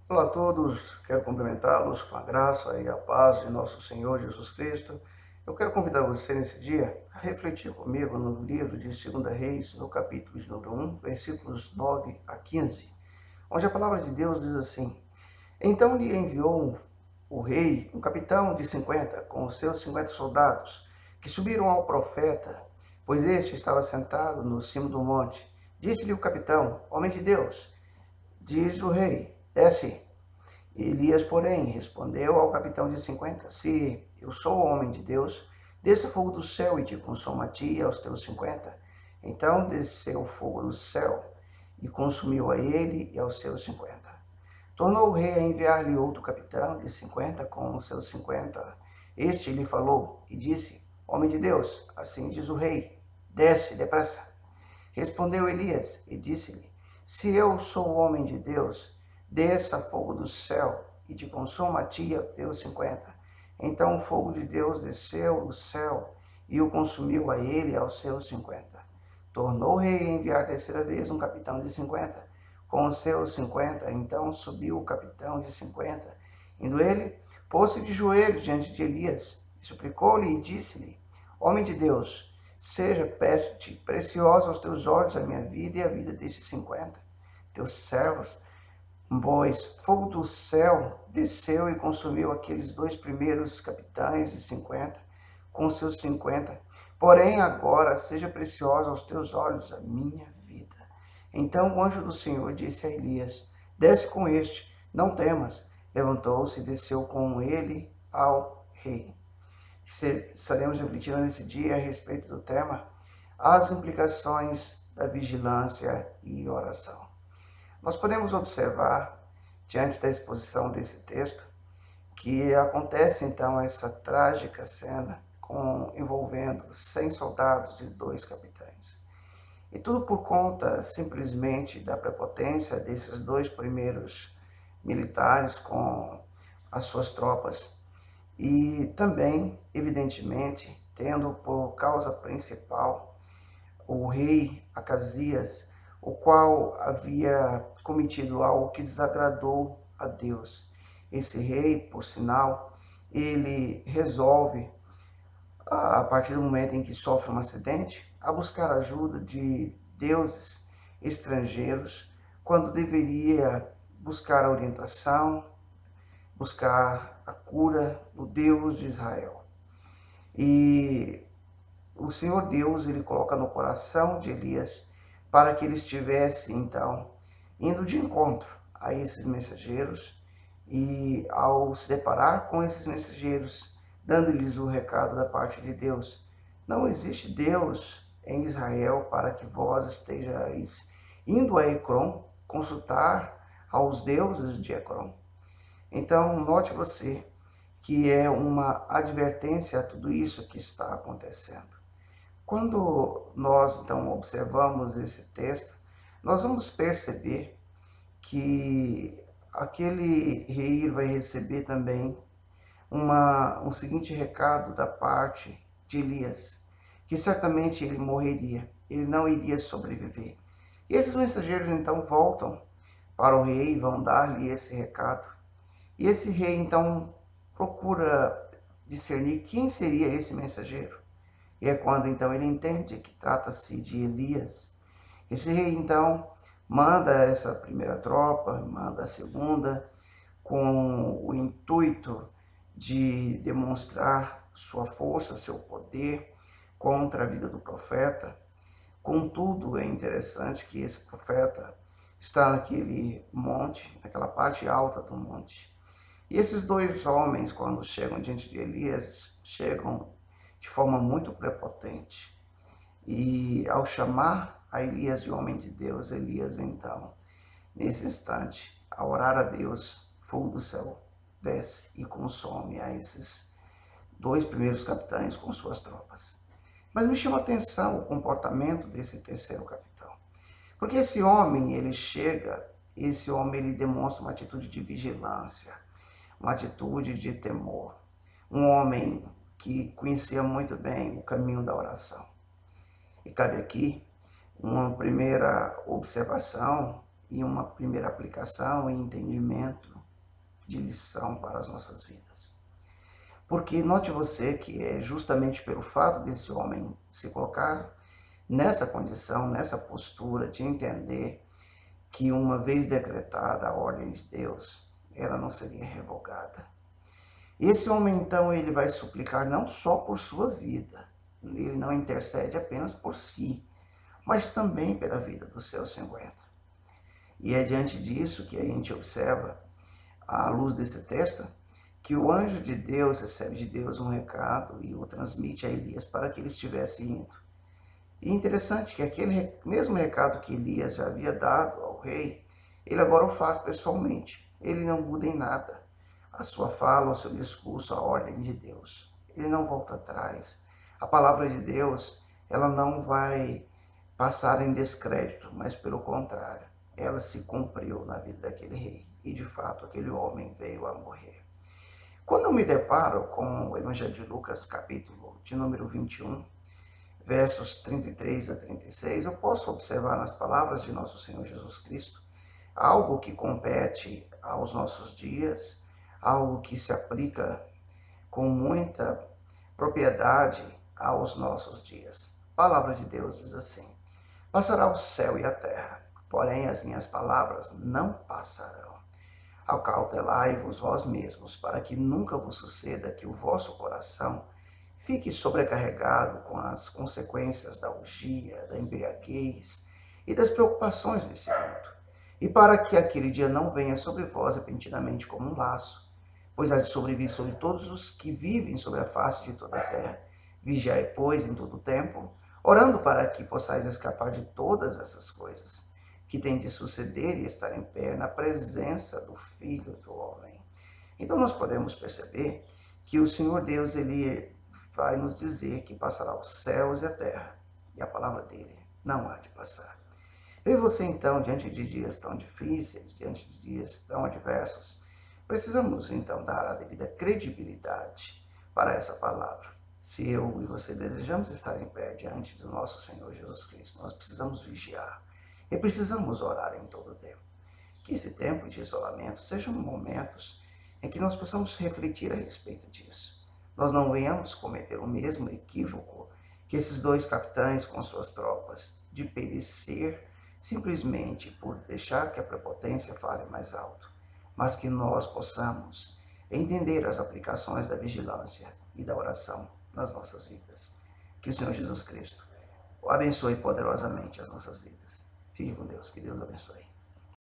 Olá a todos, quero cumprimentá-los com a graça e a paz de nosso Senhor Jesus Cristo. Eu quero convidar você nesse dia a refletir comigo no livro de 2 Reis, no capítulo de número 1, versículos 9 a 15, onde a palavra de Deus diz assim: Então lhe enviou o rei um capitão de 50 com os seus 50 soldados, que subiram ao profeta, pois este estava sentado no cimo do monte. Disse-lhe o capitão: Homem de Deus, diz o rei, desce. Elias, porém, respondeu ao capitão de 50: Se eu sou homem de Deus, desça fogo do céu e te consuma a ti e aos teus 50. Então desceu fogo do céu e consumiu a ele e aos seus 50. Tornou o rei a enviar-lhe outro capitão de 50 com os seus 50. Este lhe falou e disse: Homem de Deus, assim diz o rei, desce depressa. Respondeu Elias e disse-lhe: Se eu sou homem de Deus, desça fogo do céu e te consuma a ti e aos teus 50. Então o fogo de Deus desceu do céu e o consumiu a ele e aos seus 50. Tornou o rei a enviar terceira vez um capitão de 50 com os seus 50. Então subiu o capitão de 50. Indo ele, pôs-se de joelhos diante de Elias e suplicou-lhe e disse-lhe: Homem de Deus, seja, peço-te, preciosa aos teus olhos a minha vida e a vida destes 50, teus servos, pois fogo do céu desceu e consumiu aqueles dois primeiros capitães de 50, com seus 50. Porém, agora seja preciosa aos teus olhos a minha vida. Então o anjo do Senhor disse a Elias: Desce com este, não temas. Levantou-se e desceu com ele ao rei. Estaremos refletindo nesse dia a respeito do tema as implicações da vigilância e oração. Nós podemos observar, diante da exposição desse texto, que acontece então essa trágica cena envolvendo 100 soldados e 2 capitães. E tudo por conta simplesmente da prepotência desses 2 primeiros militares com as suas tropas. E também, evidentemente, tendo por causa principal o rei Acasias, o qual havia cometido algo que desagradou a Deus. Esse rei, por sinal, ele resolve, a partir do momento em que sofre um acidente, a buscar ajuda de deuses estrangeiros, quando deveria buscar a orientação, buscar a cura do Deus de Israel. E o Senhor Deus, ele coloca no coração de Elias para que ele estivesse, então, indo de encontro a esses mensageiros e, ao se deparar com esses mensageiros, dando-lhes o recado da parte de Deus: não existe Deus em Israel para que vós estejais indo a Ecrom consultar aos deuses de Ecrom. Então, note você que é uma advertência a tudo isso que está acontecendo. Quando nós, então, observamos esse texto, nós vamos perceber que aquele rei vai receber também um seguinte recado da parte de Elias, que certamente ele morreria, ele não iria sobreviver. E esses mensageiros, então, voltam para o rei e vão dar-lhe esse recado. E esse rei, então, procura discernir quem seria esse mensageiro. E é quando, então, ele entende que trata-se de Elias. Esse rei, então, manda essa primeira tropa, manda a segunda, com o intuito de demonstrar sua força, seu poder contra a vida do profeta. Contudo, é interessante que esse profeta está naquele monte, naquela parte alta do monte. E esses 2 homens, quando chegam diante de Elias, chegam de forma muito prepotente. E ao chamar a Elias de homem de Deus, Elias então, nesse instante, ao orar a Deus, fogo do céu desce e consome a esses 2 primeiros capitães com suas tropas. Mas me chama a atenção o comportamento desse terceiro capitão. Porque esse homem, ele demonstra uma atitude de vigilância, uma atitude de temor. Um homem que conhecia muito bem o caminho da oração. E cabe aqui uma primeira observação e uma primeira aplicação e entendimento de lição para as nossas vidas. Porque note você que é justamente pelo fato desse homem se colocar nessa condição, nessa postura de entender que uma vez decretada a ordem de Deus, ela não seria revogada. Esse homem, então, ele vai suplicar não só por sua vida, ele não intercede apenas por si, mas também pela vida dos seus 50. E é diante disso que a gente observa, à luz desse texto, que o anjo de Deus recebe de Deus um recado e o transmite a Elias para que ele estivesse indo. E interessante que aquele mesmo recado que Elias já havia dado ao rei, ele agora o faz pessoalmente. Ele não muda em nada a sua fala, o seu discurso, a ordem de Deus. Ele não volta atrás. A palavra de Deus, ela não vai passar em descrédito, mas pelo contrário, ela se cumpriu na vida daquele rei. E de fato, aquele homem veio a morrer. Quando eu me deparo com o Evangelho de Lucas, capítulo de número 21, versos 33 a 36, eu posso observar nas palavras de nosso Senhor Jesus Cristo algo que compete aos nossos dias, algo que se aplica com muita propriedade aos nossos dias. A palavra de Deus diz assim: passará o céu e a terra, porém as minhas palavras não passarão. Acautelai-vos vós mesmos, para que nunca vos suceda que o vosso coração fique sobrecarregado com as consequências da orgia, da embriaguez e das preocupações desse mundo, e para que aquele dia não venha sobre vós repentinamente como um laço, pois há de sobrevir sobre todos os que vivem sobre a face de toda a terra. Vigiai, pois, em todo o tempo, orando para que possais escapar de todas essas coisas que tem de suceder e estar em pé na presença do Filho do Homem. Então nós podemos perceber que o Senhor Deus, ele vai nos dizer que passará os céus e a terra, e a palavra dele não há de passar. Eu e você, então, diante de dias tão difíceis, diante de dias tão adversos, precisamos, então, dar a devida credibilidade para essa palavra. Se eu e você desejamos estar em pé diante do nosso Senhor Jesus Cristo, nós precisamos vigiar e precisamos orar em todo o tempo. Que esse tempo de isolamento sejam momentos em que nós possamos refletir a respeito disso. Nós não venhamos cometer o mesmo equívoco que esses dois capitães com suas tropas, de perecer simplesmente por deixar que a prepotência fale mais alto, mas que nós possamos entender as aplicações da vigilância e da oração nas nossas vidas. Que o Senhor Jesus Cristo abençoe poderosamente as nossas vidas. Fique com Deus, que Deus abençoe.